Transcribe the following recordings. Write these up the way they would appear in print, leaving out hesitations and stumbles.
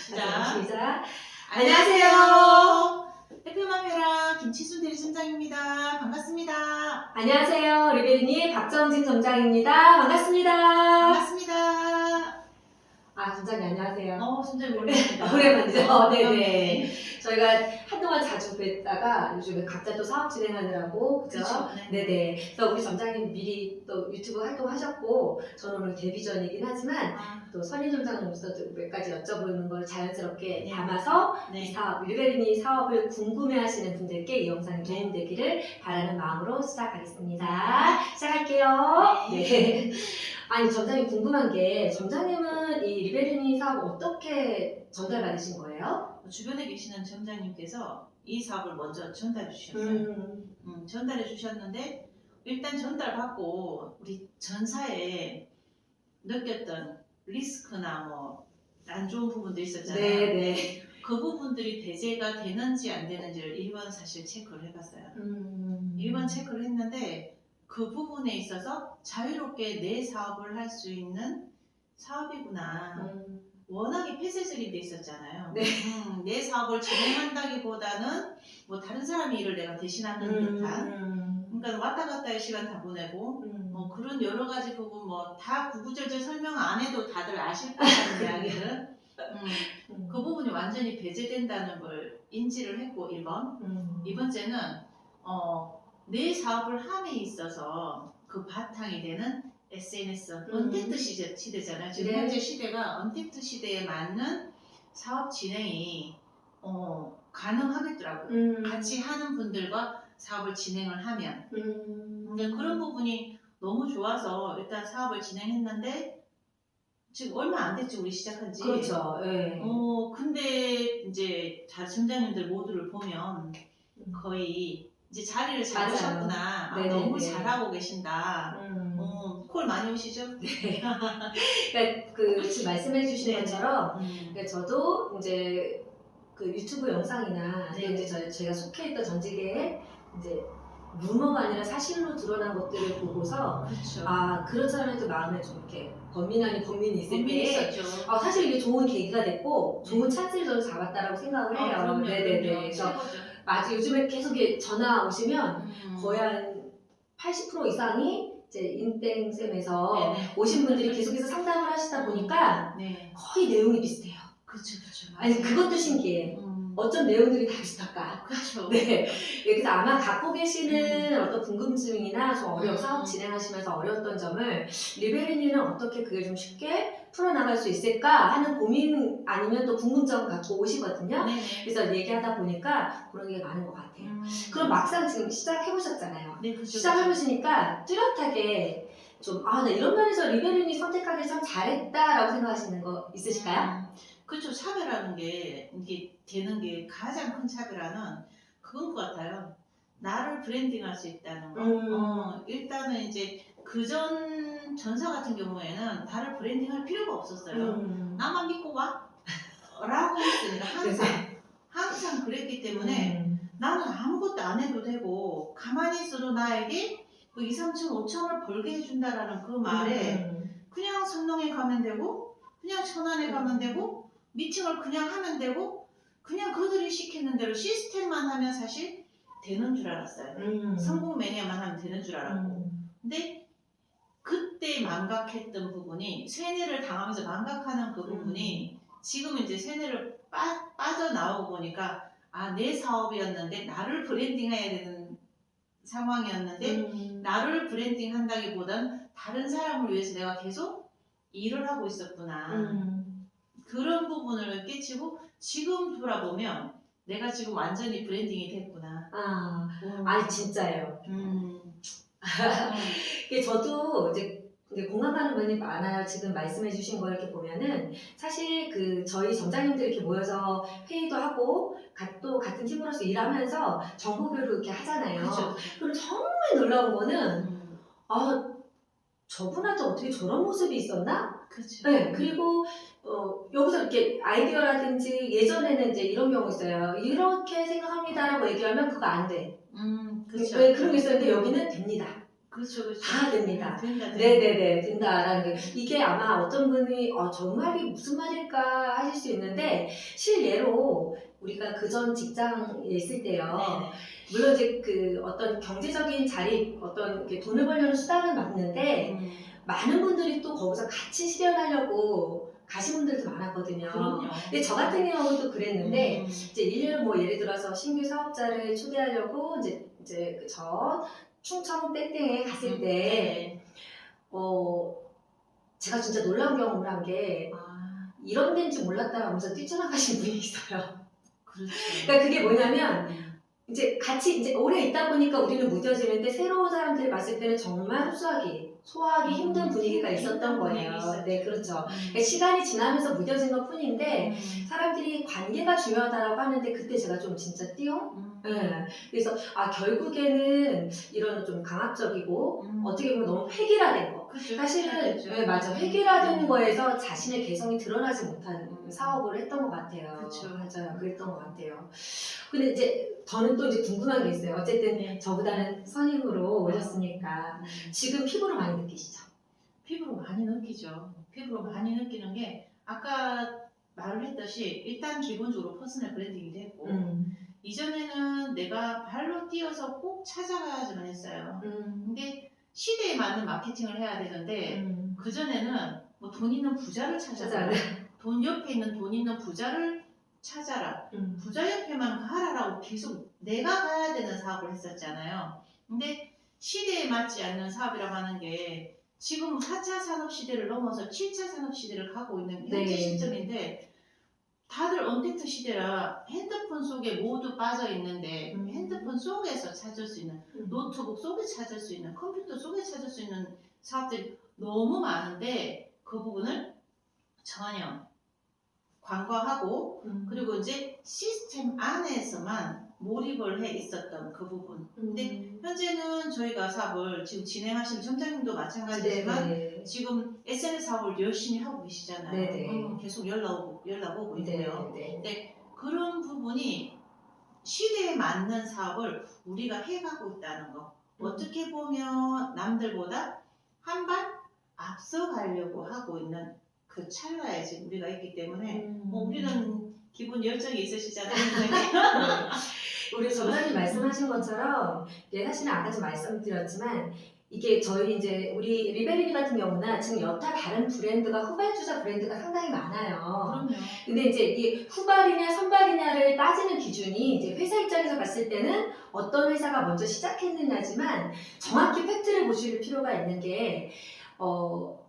시작. 안녕하세요. 대표맘회랑 김치순 대리점장입니다. 반갑습니다. 안녕하세요. 리베리니 박정진 점장입니다. 반갑습니다. 반갑습니다. 점장님 안녕하세요. 순자님 오랜만이다. 오랜만이죠? 네네. 저희가 한동안 자주 뵀다가 요즘에 각자 또 사업 진행하느라고, 그죠? 그렇죠. 네네. 그래서 우리 점장님 미리 또 유튜브 활동하셨고, 저는 오늘 데뷔전이긴 하지만, 또 선희 점장님께서도 몇 가지 여쭤보는 걸 자연스럽게 네. 담아서 네. 이 사업, 리베리니 사업을 궁금해하시는 분들께 이 영상이 도움되기를 바라는 마음으로 시작하겠습니다. 시작할게요. 네. 아니, 점장님 궁금한 게, 점장님은 이 리베리니 사업 어떻게 전달받으신 거예요? 주변에 계시는 점장님께서 이 사업을 먼저 전달해 주셨어요. 전달해 주셨는데 일단 전달받고 우리 전사에 느꼈던 리스크나 뭐 안 좋은 부분도 있었잖아요. 네네. 그 부분들이 배제가 되는지 안 되는지를 1번 사실 체크를 해봤어요. 1번 체크를 했는데 그 부분에 있어서 자유롭게 내 사업을 할 수 있는 사업이구나. 워낙에 폐쇄적인 데 있었잖아요. 네. 내 사업을 진행한다기보다는 뭐 다른 사람이 일을 내가 대신하는 듯한, 그러니까 왔다 갔다의 시간 다 보내고 뭐 그런 여러 가지 부분 뭐 다 구구절절 설명 안 해도 다들 아실 거라는 이야기를 그 부분이 완전히 배제된다는 걸 인지를 했고 1번. 2번째는 내 사업을 함에 있어서 그 바탕이 되는 SNS, 언택트 시대잖아요. 지금 네. 현재 시대가 언택트 시대에 맞는 사업 진행이 가능하겠더라고요. 같이 하는 분들과 사업을 진행을 하면. 근데 그런 부분이 너무 좋아서 일단 사업을 진행했는데 지금 얼마 안 됐죠, 우리 시작한 지. 그렇죠. 네. 근데 이제 점장님들 모두를 보면 거의 이제 자리를 잡으셨구나. 너무 잘하고 계신다. 콜 많이 오시죠? 네. 그러니까 지금 말씀해주신 네. 것처럼 그러니까 저도 이제 그 유튜브 영상이나 네. 이제 제가 속해있던 전직에 이제 루머가 아니라 사실로 드러난 것들을 보고서 그렇죠. 그런 사람들도 마음에 좀 이렇게 고민이 있을 고민이 때 있었죠. 사실 이게 좋은 계기가 됐고 좋은 찬스를 저는 잡았다라고 생각을 해요. 그럼요. 네네네. 그럼요. 그래서 최고죠. 맞아, 요즘에 계속 전화 오시면 거의 한 80% 이상이 이제 인땡쌤에서 네네. 오신 분들이 계속해서 상담을 하시다 보니까 네. 거의 내용이 비슷해요. 그렇죠. 아니, 그것도 신기해요. 어쩜 내용들이 다 비슷할까? 그렇죠. 네. 그래서 아마 갖고 계시는 어떤 궁금증이나 좀 사업 진행하시면서 어려웠던 점을 리베리니는 어떻게 그게 좀 쉽게 풀어나갈 수 있을까 하는 고민 아니면 또 궁금증을 갖고 오시거든요. 네네. 그래서 얘기하다 보니까 그런 게 많은 것 같아요. 그럼 막상 지금 시작해보셨잖아요. 네, 그렇죠. 시작해보시니까 뚜렷하게 좀, 나 이런 면에서 리베리니 선택하기 참 잘했다라고 생각하시는 거 있으실까요? 그렇죠. 차별하는 게 이게 되는 게 가장 큰 차별화는 그건 것 같아요. 나를 브랜딩할 수 있다는 거. 일단은 이제 그전 전사 같은 경우에는 나를 브랜딩할 필요가 없었어요. 나만 믿고 와 라고 했으니까 항상 그랬기 때문에 나는 아무것도 안 해도 되고 가만히 있어도 나에게 그 2, 3천, 5천을 벌게 해준다라는 그 말에 그냥 성능에 가면 되고 그냥 천안에 가면 되고 미팅을 그냥 하면 되고 그냥 그들이 시키는 대로 시스템만 하면 사실 되는 줄 알았어요. 성공 매니아만 하면 되는 줄 알았고. 근데 그때 망각했던 부분이 세뇌를 당하면서 망각하는 그 부분이 지금 이제 세뇌를 빠져나오고 보니까 내 사업이었는데 나를 브랜딩해야 되는 상황이었는데 나를 브랜딩 한다기보단 다른 사람을 위해서 내가 계속 일을 하고 있었구나. 그런 부분을 깨치고 지금 돌아보면 내가 지금 완전히 브랜딩이 됐구나. 아니 진짜예요. 저도 이제 공감하는 부분이 많아요. 지금 말씀해주신 거 이렇게 보면은 사실 저희 점장님들이 이렇게 모여서 회의도 하고 또 같은 팀으로서 일하면서 정보 교류 이렇게 하잖아요. 그렇죠. 그럼 정말 놀라운 거는 저분한테 어떻게 저런 모습이 있었나? 그렇죠. 네, 그리고 여기서 이렇게 아이디어라든지 예전에는 이제 이런 경우 있어요. 이렇게 생각합니다라고 얘기하면 그거 안 돼. 그렇죠. 네, 그런 게 있었는데 여기는 됩니다. 그렇죠, 그렇죠. 다 됩니다. 된다. 네네네, 된다라는 게. 이게 아마 어떤 분이, 저 말이 무슨 말일까 하실 수 있는데, 실예로, 우리가 그전 직장에 있을 때요. 네네. 물론 이제 그 어떤 경제적인 자립, 어떤 이렇게 돈을 벌려는 수단은 맞는데, 많은 분들이 또 거기서 같이 실현하려고 가신 분들도 많았거든요. 그럼요. 근데 저 같은 경우도 그랬는데, 음. 이제 일례로 뭐 예를 들어서 신규 사업자를 초대하려고 이제 저 충청 땡땡에 갔을 때, 네. 제가 진짜 놀라운 경험을 한 게, 아, 이런 데인지 몰랐다 하면서 뛰쳐나가신 분이 있어요. 그렇죠. 그러니까 그게 뭐냐면, 이제 같이 이제 오래 있다 보니까 우리는 무뎌지는데, 새로운 사람들이 봤을 때는 정말 소화하기 힘든 분위기가 있었던 거예요. 네, 그렇죠. 그러니까 시간이 지나면서 무뎌진 것 뿐인데, 사람들이 관계가 중요하다라고 하는데, 그때 제가 좀 진짜 띠용? 네. 그래서, 결국에는 이런 좀 강압적이고, 어떻게 보면 너무 획일화된 거. 그렇죠. 사실은, 네, 맞아. 획일화된 거에서 자신의 개성이 드러나지 못한 사업을 했던 것 같아요. 그쵸. 맞아요. 그랬던 것 같아요. 근데 이제 저는 또 이제 궁금한 게 있어요. 어쨌든 저보다는 선임으로 오셨으니까 지금 피부로 많이 느끼시죠? 피부로 많이 느끼죠. 피부로 많이 느끼는 게 아까 말을 했듯이 일단 기본적으로 퍼스널 브랜딩이 됐고 이전에는 내가 발로 뛰어서 꼭 찾아가야지만 했어요. 근데 시대에 맞는 마케팅을 해야 되는데 그전에는 뭐 돈 있는 부자를 찾아라. 돈 옆에 있는 돈 있는 부자를 찾아라. 부자 옆에만 가라라고 계속 내가 가야 되는 사업을 했었잖아요. 근데 시대에 맞지 않는 사업이라고 하는 게 지금 4차 산업 시대를 넘어서 7차 산업 시대를 가고 있는 현재 네. 시점인데 다들 언택트 시대라 핸드폰 속에 모두 빠져 있는데 핸드폰 속에서 찾을 수 있는 노트북 속에 찾을 수 있는 컴퓨터 속에 찾을 수 있는 사업들이 너무 많은데 그 부분을 전혀 관과하고 그리고 이제 시스템 안에서만 몰입을 해 있었던 그 부분. 근데 현재는 저희가 사업을 지금 진행하시는 점장님도 마찬가지지만 지금 SNS 사업을 열심히 하고 계시잖아요. 계속 연락 오고 있고요. 근데 그런 부분이 시대에 맞는 사업을 우리가 해가고 있다는 거. 어떻게 보면 남들보다 한 발 앞서 가려고 하고 있는 그 찰나에 지금 우리가 있기 때문에 우리는 기본 열정이 있으시잖아요. 우리 전장님 말씀하신 것처럼 사실은 아까 좀 말씀드렸지만 이게 저희 이제 우리 리베리니 같은 경우나 지금 여타 다른 브랜드가 후발주자 브랜드가 상당히 많아요. 그럼요. 근데 이제 이 후발이냐 선발이냐를 따지는 기준이 이제 회사 입장에서 봤을 때는 어떤 회사가 먼저 시작했느냐지만 정확히 팩트를 보실 필요가 있는 게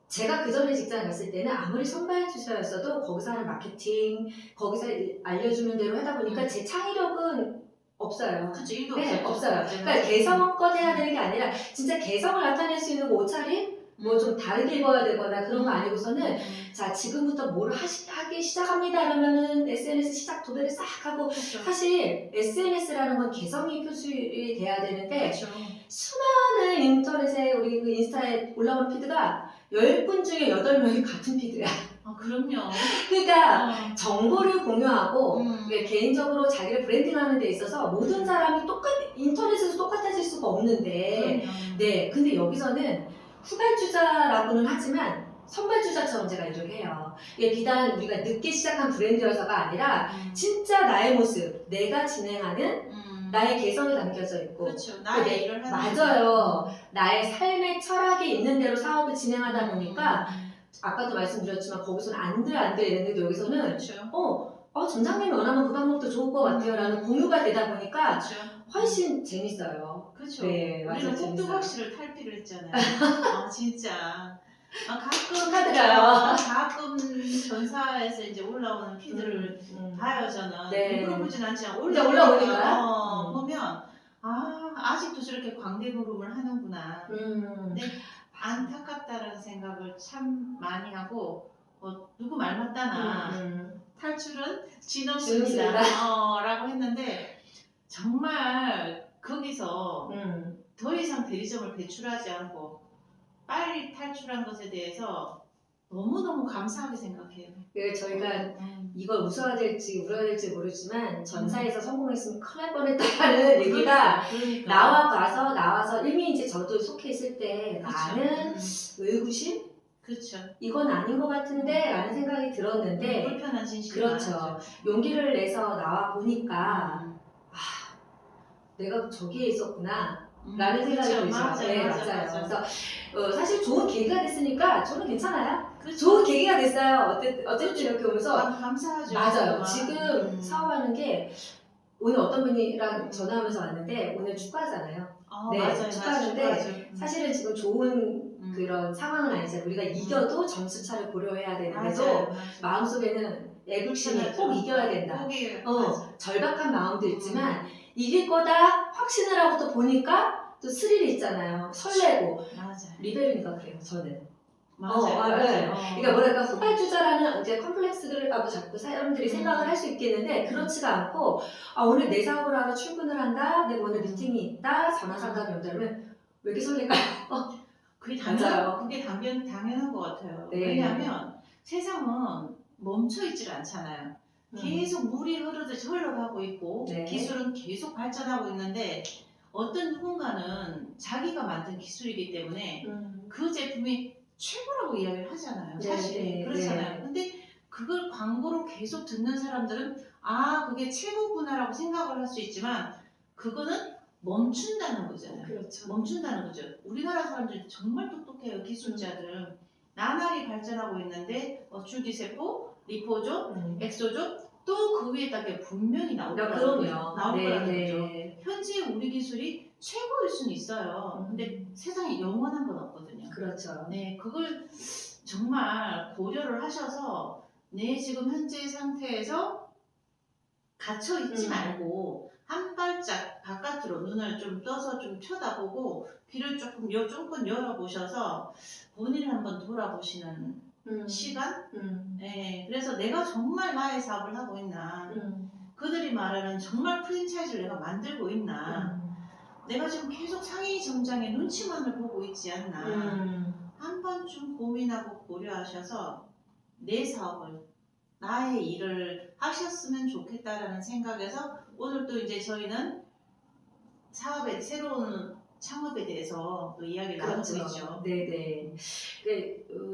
제가 그 전에 직장에 갔을 때는 아무리 선발주자였어도 거기서 하는 마케팅, 거기서 알려주는 대로 하다 보니까 제 창의력은 없어요. 그쵸, 일도 네, 없어요. 없어요. 그러니까 개성껏 해야 되는 게 아니라 진짜 개성을 나타낼 수 있는 뭐 옷차림? 뭐 좀 다르게 입어야 되거나 그런 거 아니고서는 자 지금부터 뭘 하기 시작합니다 그러면은 SNS 시작 도배를 싹 하고 그쵸. 사실 SNS라는 건 개성이 표출이 돼야 되는데 그쵸. 수많은 인터넷에 우리 그 인스타에 올라오는 피드가 10분 중에 8명이 같은 피드야. 그럼요. 그러니까 정보를 공유하고 네. 개인적으로 자기를 브랜딩하는 데 있어서 모든 사람이 인터넷에서 똑같아질 수가 없는데 네, 근데 여기서는 후발주자라고는 하지만 선발주자처럼 제가 일을 해요. 이게 비단 우리가 늦게 시작한 브랜드여서가 아니라 진짜 나의 모습, 내가 진행하는 나의 개성이 담겨져 있고 그렇죠. 나의 일을 하는 맞아요. 나의 삶의 철학이 있는 대로 사업을 진행하다 보니까 아까도 말씀드렸지만 거기서는 안 돼 이랬는데 여기서는 그렇죠. 점장님이 원하면 그 방법도 좋을 것 같아요 라는 공유가 되다 보니까 그렇죠. 훨씬 재밌어요. 그렇죠. 네, 맞아요. 우리는 재밌어요. 꼭두각시를 탈피를 했잖아요. 진짜. 가끔 축하드려요. 가끔 전사에서 이제 올라오는 피드를 봐요 저는. 네. 일부러 보진 않지만 올라오니까 보면 아직도 저렇게 광대노름을 하는구나. 근데 안타깝다라는 생각을 참 많이 하고 누구 말 맞다나 탈출은 진원수입니다. 라고 했는데 정말 거기서 더 이상 대리점을 배출하지 않고 빨리 탈출한 것에 대해서 너무너무 감사하게 생각해요. 그 저희가 음. 이걸 웃어야 될지 울어야 될지 모르지만 전사에서 성공했으면 큰일 날 뻔했다라는 얘기가 그러니까. 나와서 이미 이제 저도 속해 있을 때 나는 의구심? 그렇죠. 이건 아닌 것 같은데 라는 생각이 들었는데 불편한 진실이 그렇죠. 많았죠. 용기를 내서 나와 보니까 음. 내가 저기에 있었구나 라는 생각이 그렇죠. 들죠. 맞아요, 네, 맞아요, 맞아요. 맞아요. 그래서 사실 좋은 계기가 됐으니까 저는 괜찮아요. 그렇죠. 좋은 계기가 됐어요. 어쨌든 이렇게 오면서 감사하죠. 맞아요. 정말. 지금 사업하는 게 오늘 어떤 분이랑 전화하면서 왔는데 오늘 축하하잖아요. 네, 맞아요. 축하하는데 맞아요. 사실은 지금 좋은 그런 상황은 아니잖아요. 우리가 이겨도 점수차를 고려해야 되는데도 맞아요. 마음속에는 애국심이 불편하죠. 꼭 이겨야 된다. 맞아. 절박한 마음도 있지만 이길 거다 확신을 하고 또 보니까 또 스릴이 있잖아요. 설레고. 맞아요. 리베르니까 그래요. 저는. 맞아요. 네. 맞아요. 그러니까 뭐랄까 후발주자라는 이제 컴플렉스를 하고 자꾸 사람들이 생각을 할 수 있겠는데 그렇지가 않고 오늘 내 사업을 하러 출근을 한다. 내가 오늘 미팅이 있다. 전화 상담이 온다. 그러면 왜 이렇게 설렐까요? 그게 맞아요. 당연한 것 같아요. 네. 왜냐하면 세상은 멈춰 있질 않잖아요. 계속 물이 흐르듯이 흘러가고 있고 네. 기술은 계속 발전하고 있는데 어떤 누군가는 자기가 만든 기술이기 때문에 그 제품이 최고라고 이야기를 하잖아요. 네, 사실 네, 그렇잖아요. 네. 근데 그걸 광고로 계속 듣는 사람들은 그게 최고구나라고 생각을 할 수 있지만 그거는 멈춘다는 거잖아요. 그렇죠. 멈춘다는 거죠. 우리나라 사람들이 정말 똑똑해요. 기술자들은 나날이 발전하고 있는데 줄기세포, 리포존, 엑소존 또 그 위에다 게 분명히 나올 거라는 거죠. 현재 우리 기술이 최고일 수는 있어요. 근데 세상에 영원한 건 없거든요. 그렇죠. 네, 그걸 정말 고려를 하셔서 내 지금 현재 상태에서 갇혀 있지 말고 한 발짝 바깥으로 눈을 좀 떠서 좀 쳐다보고 귀를 조금 열어보셔서 본인을 한번 돌아보시는 시간? 네, 그래서 내가 정말 나의 사업을 하고 있나? 그들이 말하는 정말 프랜차이즈를 내가 만들고 있나? 내가 지금 계속 상위 점장의 눈치만을 보고 있지 않나? 한 번쯤 고민하고 고려하셔서 내 사업을 나의 일을 하셨으면 좋겠다라는 생각에서 오늘 또 이제 저희는 사업의 새로운 창업에 대해서 또 이야기를 나누고 있죠. 네네.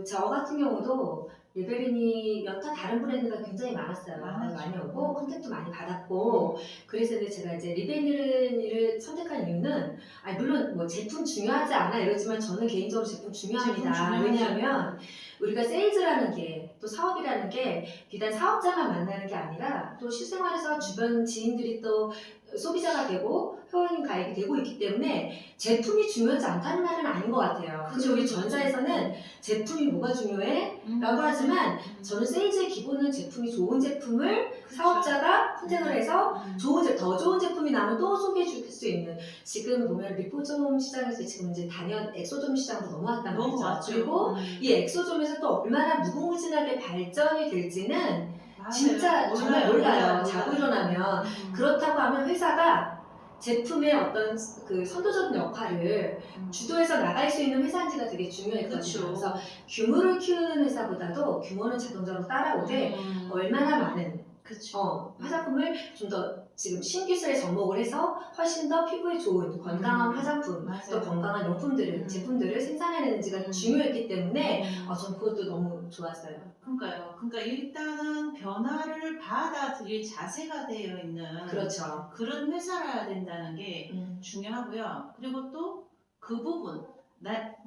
저 같은 경우도 리베리니 여타 다른 브랜드가 굉장히 많았어요. 많이 오고 컨택도 많이 받았고 그래서 이제 제가 이제 리베리니를 선택한 이유는 물론 뭐 제품 중요하지 않아 이러지만 저는 개인적으로 제품 중요합니다. 왜냐하면 우리가 세일즈라는 게 또 사업이라는 게 비단 사업자만 만나는 게 아니라 또 실생활에서 주변 지인들이 또 소비자가 되고 회원 가입이 되고 있기 때문에 제품이 중요하지 않다는 말은 아닌 것 같아요. 근데 우리 전사에서는 제품이 뭐가 중요해? 라고 하지만 저는 세일즈의 기본은 제품이 좋은 제품을 사업자가 선택을 해서 더 좋은 제품이 나오면 또 소개해 줄 수 있는 지금 보면 리포존 시장에서 지금 이제 단연 엑소존 시장으로 넘어왔단 말이죠. 그리고 이 엑소존에서 또 얼마나 무궁무진하게 발전이 될지는 진짜 정말 몰라요. 자고 일어나면. 그렇다고 하면 회사가 제품의 어떤 그 선도적인 역할을 주도해서 나갈 수 있는 회사인지가 되게 중요했거든요. 그래서 규모를 키우는 회사보다도 규모는 자동적으로 따라오되 얼마나 많은 화장품을 좀 더 지금 신기술에 접목을 해서 훨씬 더 피부에 좋은 건강한 화장품 또 건강한 용품들을 제품들을 생산해내는지가 중요했기 때문에 전 그것도 너무 좋았어요. 그러니까 일단은 변화를 받아들일 자세가 되어 있는 그렇죠. 그런 회사라야 된다는 게 중요하고요. 그리고 또 그 부분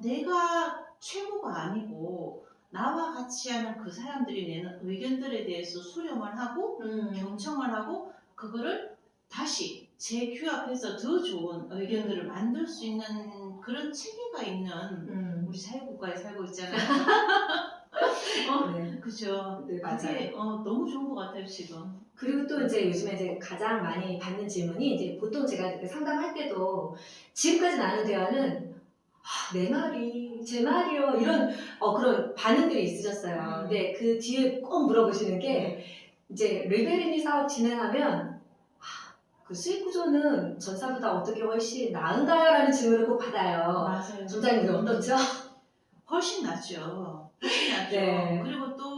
내가 최고가 아니고 나와 같이 하는 그 사람들이 내는 의견들에 대해서 수렴을 하고 경청을 하고 그거를 다시 재규합해서 더 좋은 의견들을 만들 수 있는 그런 체계가 있는 우리 사회국가에 살고 있잖아요. 네. 그죠. 네, 맞아요. 그게 너무 좋은 것 같아요 지금. 그리고 또 이제 요즘에 이제 가장 많이 받는 질문이 이제 보통 제가 상담할 때도 지금까지 나눈 대화는 내 말이 제 말이요 이런 그런 반응들이 있으셨어요. 근데 그 뒤에 꼭 물어보시는 게 이제 리베리니 사업 진행하면 그 수익 구조는 전사보다 어떻게 훨씬 나은가요? 라는 질문을 꼭 받아요. 맞아요. 점장님들 어떻죠? 훨씬 낫죠. 훨씬 낫죠. 네. 그리고 또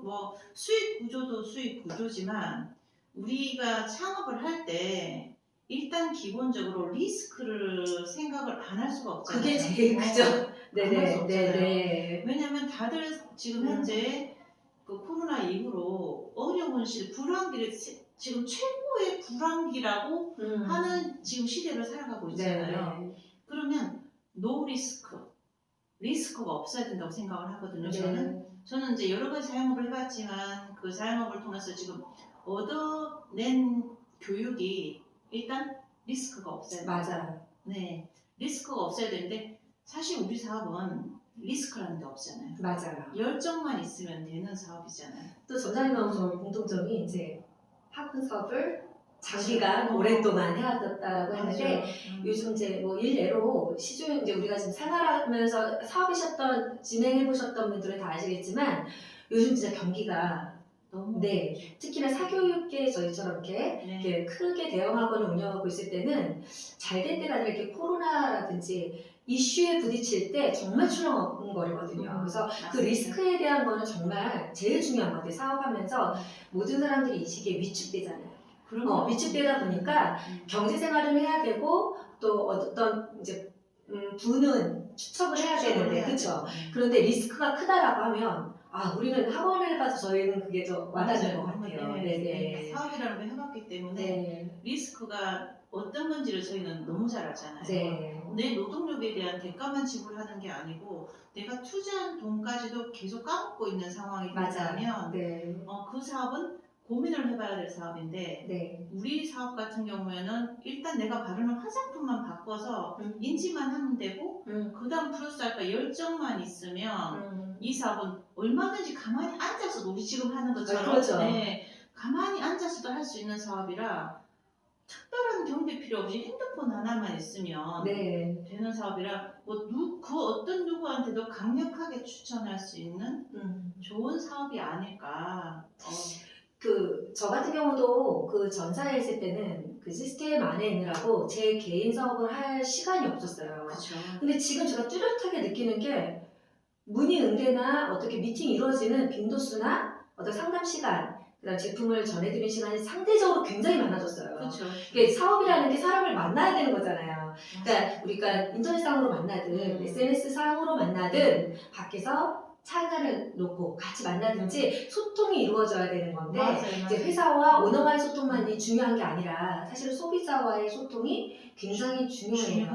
뭐 수익 구조도 수익 구조지만 우리가 창업을 할 때 일단 기본적으로 리스크를 생각을 안 할 수가 없잖아요. 그게 제일 크죠. 안 할 수 네네, 없잖아요. 네네. 왜냐면 다들 지금 현재 그 코로나 이후로 어려운 시대, 불황기를 지금 최고의 불황기라고 하는 지금 시대를 살아가고 있잖아요. 네네. 그러면 노 리스크가 없어야 된다고 생각을 하거든요. 저는 이제 여러 가지 자영업을 해봤지만 그 자영업을 통해서 지금 얻어낸 교육이 일단 리스크가 없어야 된다. 맞아요. 네, 리스크가 없어야 되는데 사실 우리 사업은 리스크라는 게 없잖아요. 맞아요. 열정만 있으면 되는 사업이잖아요. 또 전사님하고 저랑 공통점이 이제 학원 사업을 장기간 그렇죠. 오랫동안 해왔다고 했는데 맞아요. 요즘 이제 뭐 일례로 시중 이제 우리가 지금 생활하면서 사업이셨던 진행해 보셨던 분들은 다 아시겠지만 요즘 진짜 경기가 너무 네 특히나 사교육계 저희처럼 네. 이렇게 크게 대형학원을 운영하고 있을 때는 잘 될 때가 아니라 이렇게 코로나라든지 이슈에 부딪힐 때 정말 출렁거리거든요. 그래서 그 맞습니다. 리스크에 대한 거는 정말 제일 중요한 것 같아요. 사업하면서 모든 사람들이 이 시기에 위축되잖아요. 위축되다 보니까 경제 생활을 해야 되고 또 어떤 이제 부는 추척을 해야 되는데 그렇죠. 그런데 리스크가 크다라고 하면 아 우리는 학원을 봐서 저희는 그게 더 와닿는 것 같아요. 네네. 사업이라는 걸 해봤기 때문에 네. 리스크가 어떤 건지를 저희는 너무 잘 알잖아요. 네. 내 노동력에 대한 대가만 지불하는 게 아니고 내가 투자한 돈까지도 계속 까먹고 있는 상황이 된다면 네. 그 사업은 고민을 해봐야 될 사업인데 네. 우리 사업 같은 경우에는 일단 내가 바르는 화장품만 바꿔서 인지만 하면 되고 그 다음 플러스 알파 열정만 있으면 이 사업은 얼마든지 가만히 앉아서도 우리 지금 하는 것처럼 그렇죠. 네, 가만히 앉아서도 할 수 있는 사업이라 특별한 경비 필요 없이 핸드폰 하나만 있으면 네. 되는 사업이라 그 어떤 누구한테도 강력하게 추천할 수 있는 좋은 사업이 아닐까. 저 같은 경우도 그 전사에 있을 때는 그 시스템 안에 있느라고 제 개인 사업을 할 시간이 없었어요. 그렇죠. 근데 지금 제가 뚜렷하게 느끼는 게 문의 응대나 어떻게 미팅이 이루어지는 빈도수나 어떤 상담 시간, 그다음 제품을 전해드리는 시간이 상대적으로 굉장히 많아졌어요. 그렇죠. 이게 사업이라는 게 사람을 만나야 되는 거잖아요. 그러니까 우리가 인터넷상으로 만나든 SNS상으로 만나든 밖에서 차 한잔을 놓고 같이 만나든지 소통이 이루어져야 되는 건데 이제 회사와 오너와의 소통만이 중요한 게 아니라 사실은 소비자와의 소통이 굉장히 중요해요.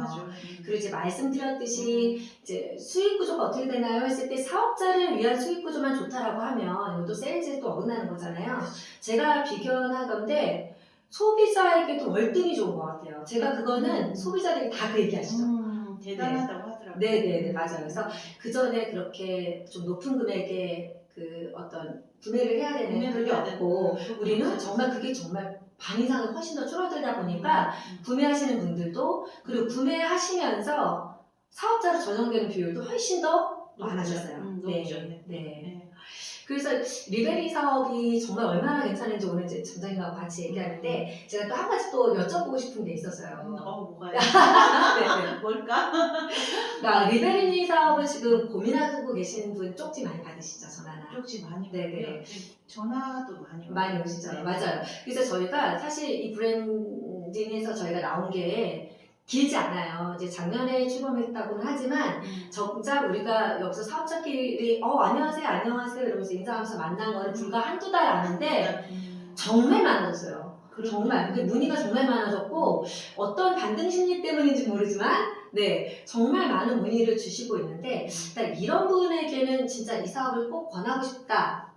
그리고 이제 말씀드렸듯이 이제 수익 구조가 어떻게 되나요? 했을 때 사업자를 위한 수익 구조만 좋다라고 하면 이것도 세일즈에 또 어긋나는 거잖아요. 제가 비견한 건데 소비자에게도 월등히 좋은 것 같아요. 제가 그거는 소비자들이 다 그 얘기하시죠. 대단하다고 하더라고요. 네네네 맞아요. 그래서 그 전에 그렇게 좀 높은 금액의 그 어떤 구매를 해야 되는 그게 없고 우리는 정말 그게 정말 반 이상이 훨씬 더 줄어들다 보니까 구매하시는 분들도 그리고 구매하시면서 사업자로 전환되는 비율도 훨씬 더 많아졌어요. 네. 그래서 리베리 사업이 정말 얼마나 괜찮은지 오늘 이제 점장님하고 같이 얘기하는데 제가 또 한 가지 또 여쭤보고 싶은 게 있었어요. 뭐가요? 네. 뭘까? 리베리 사업을 지금 고민하고 계시는 분 쪽지 많이 받으시죠? 전화나? 쪽지 많이 네네. 받고요. 전화도 많이 오시죠. 네. 맞아요. 그래서 저희가 사실 이 브랜딩에서 저희가 나온 게 길지 않아요. 이제 작년에 출범했다고는 하지만 정작 우리가 여기서 사업자끼리 안녕하세요 이러면서 인사하면서 만난 거는 불과 한두 달 아는데 정말 많아졌어요. 정말. 근데 문의가 정말 많아졌고 어떤 반등 심리 때문인지 모르지만 정말 많은 문의를 주시고 있는데 이런 분에게는 진짜 이 사업을 꼭 권하고 싶다.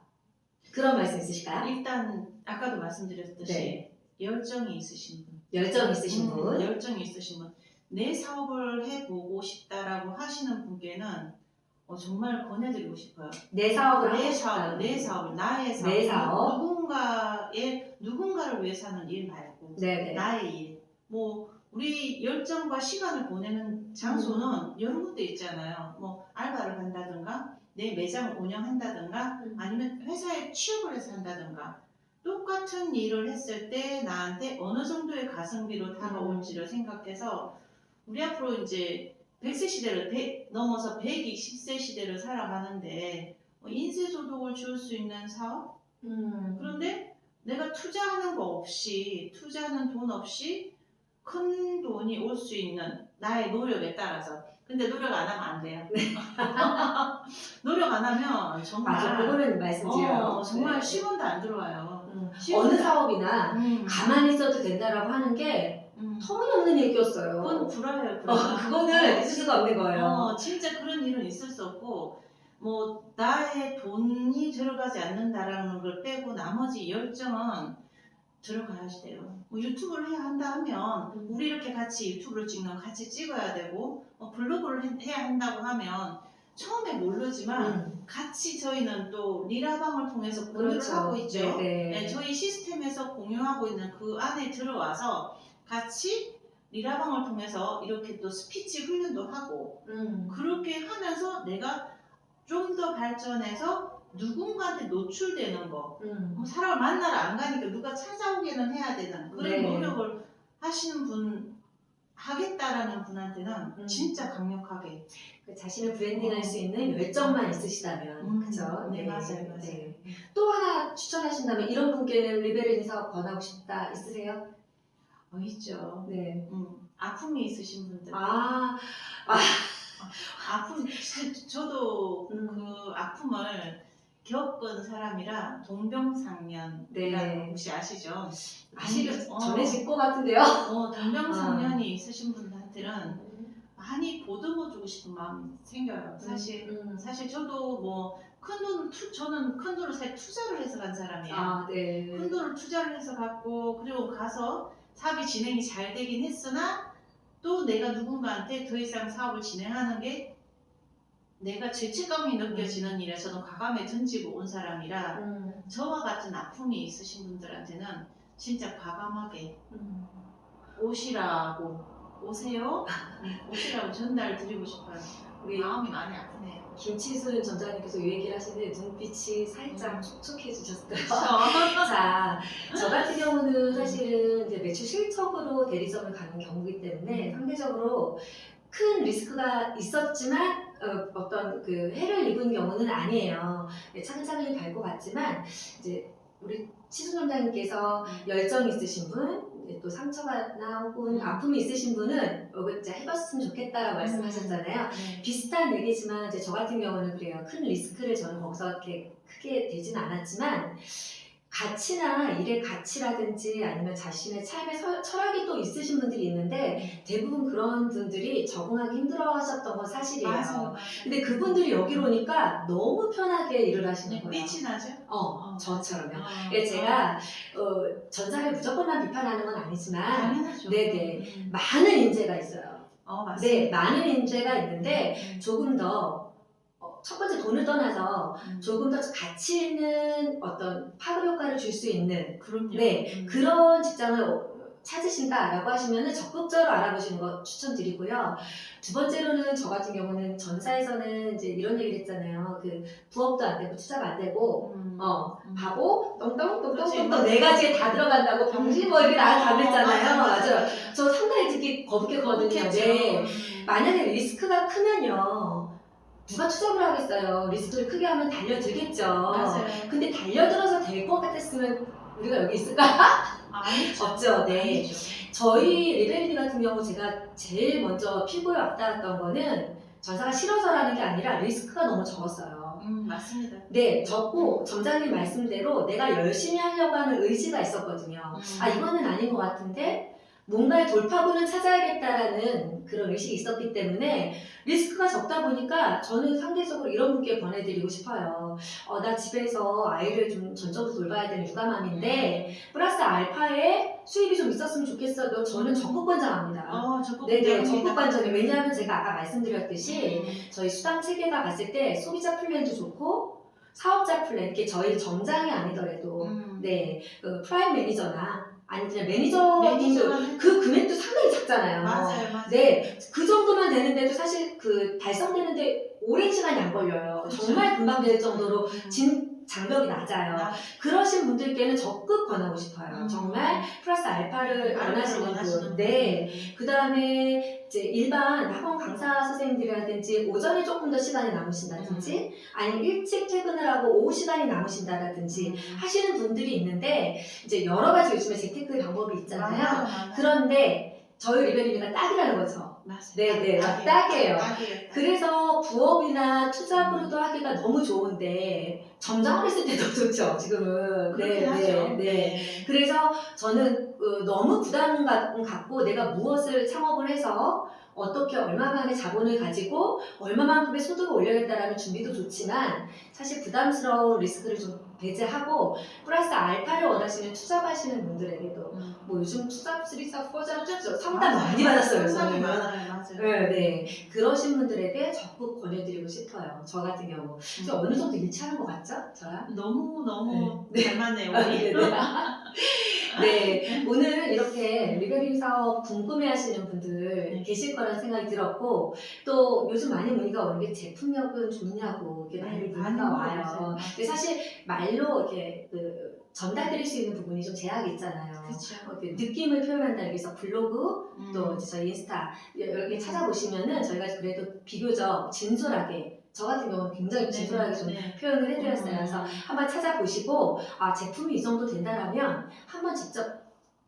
그런 말씀 있으실까요? 일단 아까도 말씀드렸듯이 열정이 있으신 분. 열정 있으신 분. 열정이 있으신 분. 내 사업을 해보고 싶다라고 하시는 분께는 정말 권해드리고 싶어요. 내 사업을 나의 사업, 누군가를 위해서 하는 일 말고 나의 일. 우리 열정과 시간을 보내는 장소는 여러 군데 있잖아요. 알바를 한다든가 내 매장을 운영한다든가 아니면 회사에 취업을 해서 한다든가 똑같은 일을 했을 때 나한테 어느 정도의 가성비로 다가올지를 생각해서 우리 앞으로 이제 100세 시대를 넘어서 120세 시대를 살아가는데 인쇄소득을 줄 수 있는 사업? 그런데 내가 투자하는 거 없이, 투자하는 돈 없이 큰 돈이 올 수 있는 나의 노력에 따라서. 근데 노력 안 하면 안 돼요. 노력 안 하면 정말 맞아, 그거는 말씀드려요. 정말 네. 10원도 안 들어와요. 어느 사업이나 음, 가만히 있어도 된다라고 하는 게 터무니없는 얘기였어요. 그건 불화예요. 불화. 그거는 있을 수가 없는 거예요. 진짜 그런 일은 있을 수 없고, 뭐 나의 돈이 들어가지 않는다라는 걸 빼고 나머지 열정은 들어가야지 돼요. 뭐 유튜브를 해야 한다 하면 우리 이렇게 같이 유튜브를 찍는 거 같이 찍어야 되고, 블로그를 해야 한다고 하면 처음에 모르지만 같이 저희는 또 리라방을 통해서 공유를 그렇죠. 하고 있죠. 네. 네, 저희 시스템에서 공유하고 있는 그 안에 들어와서 같이 리라방을 통해서 이렇게 또 스피치 훈련도 하고 그렇게 하면서 내가 좀 더 발전해서 누군가한테 노출되는 거, 뭐 사람을 만나러 안 가니까 누가 찾아오게는 해야 되는 그런 네. 노력을 하시는 분, 하겠다라는 분한테는 진짜 강력하게 그 자신을 브랜딩할 수 있는 열정만 있으시다면, 그죠? 네, 맞아요. 네. 또 하나 추천하신다면 이런 분께는 리베르니 사업 권하고 싶다 있으세요? 있죠. 네. 아픔이 있으신 분들. 아픔, 저도 그 아픔을 겪은 사람이라 동병상련이라는 네. 혹시 아시죠? 전해질 것 같은데요? 동병상련이 있으신 분들한테는 많이 보듬어주고 싶은 마음이 생겨요. 사실 저도 뭐 저는 큰 돈을 사실 투자를 해서 간 사람이에요. 네. 큰 돈을 투자를 해서 갔고, 그리고 가서 사업이 진행이 잘 되긴 했으나 또 내가 누군가한테 더 이상 사업을 진행하는 게 내가 죄책감이 느껴지는 일에 저는 과감히 던지고 온 사람이라 저와 같은 아픔이 있으신 분들한테는 진짜 과감하게 오세요. 오시라고 전달 드리고 싶어요. 우리 마음이 많이 아프네요. 김치순 전장님께서 이 얘기를 하시는데 눈빛이 살짝 촉촉해지셨어요. 그렇죠. 자, 저 같은 경우는 사실은 이제 매출 실적으로 대리점을 가는 경우이기 때문에 상대적으로 큰 리스크가 있었지만 어떤 그 해를 입은 경우는 아니에요. 차근차근히 갈 것 같지만 이제 우리 치순 원장님께서 열정이 있으신 분, 또 상처가 나오고 아픔이 있으신 분은 진짜 해봤으면 좋겠다라고 말씀하셨잖아요. 네. 비슷한 얘기지만 이제 저 같은 경우는 그래요. 큰 리스크를 저는 거기서 이렇게 크게 되지는 않았지만 가치나 일의 가치라든지 아니면 자신의 삶의 철학이 또 있으신 분들이 있는데 대부분 그런 분들이 적응하기 힘들어 하셨던 건 사실이에요. 맞아요. 근데 그분들이 여기로 오니까 너무 편하게 일을 하시는 거예요. 삐치 나죠? 저처럼요. 제가 전사를 무조건만 비판하는 건 아니지만 당연하죠. 네네 많은 인재가 있어요. 맞습니다. 네, 많은 인재가 있는데 조금 더 첫 번째 돈을 떠나서 조금 더 가치 있는 어떤 파급 효과를 줄 수 있는 그럼요. 네, 그런 직장을 찾으신다라고 하시면 적극적으로 알아보시는 거 추천드리고요. 두 번째로는 저 같은 경우는 전사에서는 이제 이런 얘기를 했잖아요. 그 부업도 안 되고 투자가 안 되고 바보 똥똥똥똥똥 네 가지에 다 들어간다고 병신 뭐 이렇게 다 그랬잖아요. 맞아요. 저 상당히 듣기 거북했거든요. 네. 만약에 리스크가 크면요. 누가 투자를 하겠어요. 리스크를 크게 하면 달려들겠죠. 맞아요. 근데 달려들어서 될 것 같았으면 우리가 여기 있을까? 아니죠. 없죠. 네. 아니죠. 저희 리베리니 같은 경우 제가 제일 먼저 피부에 와닿았던 거는 전사가 싫어서라는 게 아니라 리스크가 너무 적었어요. 맞습니다. 네, 적고 점장님 말씀대로 내가 열심히 하려고 하는 의지가 있었거든요. 이거는 아닌 것 같은데 뭔가의 돌파구는 찾아야겠다라는 그런 의식이 있었기 때문에 리스크가 적다 보니까 저는 상대적으로 이런 분께 권해드리고 싶어요. 나 집에서 아이를 좀 전적으로 돌봐야 되는 육아맘인데 플러스 알파에 수입이 좀 있었으면 좋겠어도 저는 적극 권장합니다. 네네, 적극 권장해요. 왜냐하면 제가 아까 말씀드렸듯이 저희 수당 체계가 봤을 때 소비자 플랜도 좋고 사업자 플랜, 이렇게 저희 정장이 아니더라도 네, 그 프라임 매니저나 아니면 매니저님도 그 금액도 상당히 작잖아요. 맞아요. 네, 그 정도만 되는데도 사실 그 달성되는데 오랜 시간이 안 걸려요. 정말 금방 될 정도로 장벽이 낮아요. 그러신 분들께는 적극 권하고 싶어요. 정말 플러스 알파를 원하시는 분. 네. 그 다음에 이제 일반 학원 강사 선생님들이라든지 오전에 조금 더 시간이 남으신다든지 아니면 일찍 퇴근을 하고 오후 시간이 남으신다든지 하시는 분들이 있는데 이제 여러 가지 요즘에 재테크 방법이 있잖아요. 맞아요. 그런데 저희 리베리미가 딱이라는 거죠. 맞아요. 네네, 딱이에요. 딱이에요. 그래서 부업이나 투잡으로도 하기가 너무 좋은데 점장을 했을 때도 좋죠, 지금은. 그렇긴 하죠. 네. 그래서 저는 너무 부담 갖고 내가 무엇을 창업을 해서 어떻게 얼마만의 자본을 가지고 얼마만큼의 소득을 올려야겠다라는 준비도 좋지만 사실 부담스러운 리스크를 좀 배제하고 플러스 알파를 원하시는 투잡하시는 분들에게도 뭐 요즘 투잡, 쓰리잡, 포잡 상담 많이 받았어요. 저는. 맞아요. 네. 그러신 분들에게 적극 권해드리고 싶어요. 저 같은 경우. 어느 정도 일치하는 것 같죠? 저랑? 너무 네. 잘 맞네요. 네. 네, 오늘 이렇게 리베리 사업 궁금해하시는 분들 계실 거라는 생각이 들었고 또 요즘 많이 문의가 오는 게 제품력은 좋냐고 이렇게 많이 문의가 와요. 근데 사실 말로 이렇게 전달드릴 수 있는 부분이 좀 제약이 있잖아요. 그렇죠. 느낌을 표현한다기 위해서 블로그 또 이제 저희 인스타 이렇게 찾아보시면은 저희가 그래도 비교적 진솔하게 저 같은 경우는 굉장히 진솔하게 좀 표현을 해드렸어요. 그래서 한번 찾아보시고 아 제품이 이 정도 된다라면 한번 직접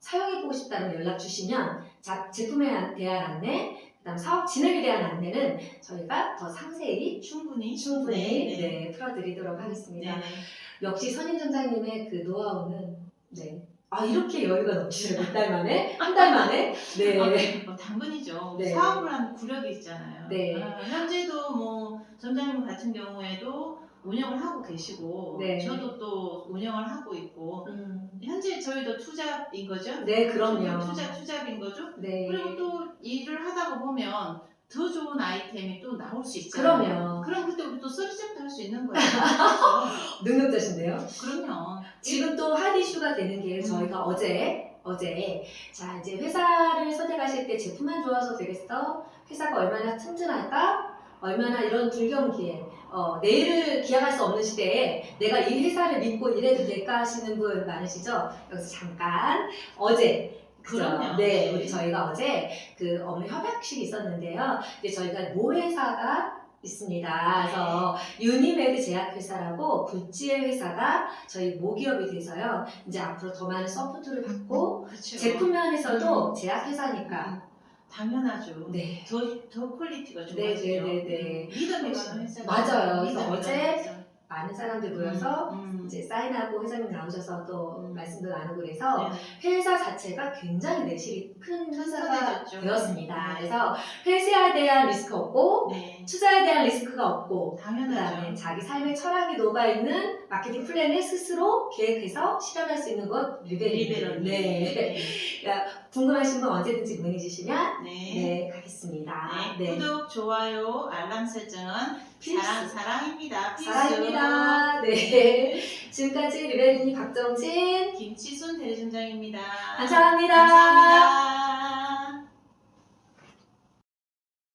사용해보고 싶다는 연락 주시면 제품에 대한 안내 그다음 사업 진행에 대한 안내는 저희가 더 상세히 충분히 풀어드리도록 하겠습니다. 역시 선임점장님의 그 노하우는 이렇게 여유가 넘치셔요. 몇 달 만에? 한 달 만에? 네. 당근이죠. 네. 사업을 하는 구력이 있잖아요. 네. 현재도 뭐 점장님 같은 경우에도 운영을 하고 계시고 네. 저도 또 운영을 하고 있고 현재 저희도 투잡인 거죠? 네, 그럼요. 투잡인 거죠? 네. 그리고 또 일을 하다가 보면 더 좋은 아이템이 또 나올 수 있잖아요. 그럼 그때 우리 또 쓰리잡도 할 수 있는 거예요. 능력자신데요? 그럼요. 지금 또 핫 이슈가 되는 게 저희가 어제 자 이제 회사를 선택하실 때 제품만 좋아서 되겠어? 회사가 얼마나 튼튼할까? 얼마나 이런 불경기에 내일을 기약할 수 없는 시대에 내가 이 회사를 믿고 일해도 될까 하시는 분 많으시죠? 여기서 잠깐 어제 그럼요. 네, 우리 저희가 어제 그 업무 협약식이 있었는데요. 이제 저희가 모회사가 있습니다. 그래서 유니메드 제약회사라고 굴지의 회사가 저희 모기업이 돼서요. 이제 앞으로 더 많은 서포트를 받고 그렇죠. 제품 면에서도 제약회사니까 당연하죠. 네. 더 퀄리티가 좋아지죠. 네. 믿음이 가는 회사. 맞아요. 그래서 어제 많은 사람들 모여서 이제 사인하고 회장님 나오셔서 또 말씀도 나누고 그래서 회사 자체가 굉장히 내실이 큰 회사가 되었습니다. 그래서 회사에 대한 리스크 없고 투자에 대한 리스크가 없고 그다음에 자기 삶의 철학이 녹아있는 마케팅 플랜을 스스로 계획해서 실현할 수 있는 것 리베런. 네. 궁금하신 분 언제든지 문의 주시면 가겠습니다. 구독, 좋아요, 알람 설정은 사랑입니다. 필수. 사랑입니다. 네. 지금까지 리베리니 박정진, 김치순 대리점장입니다. 감사합니다. 감사합니다.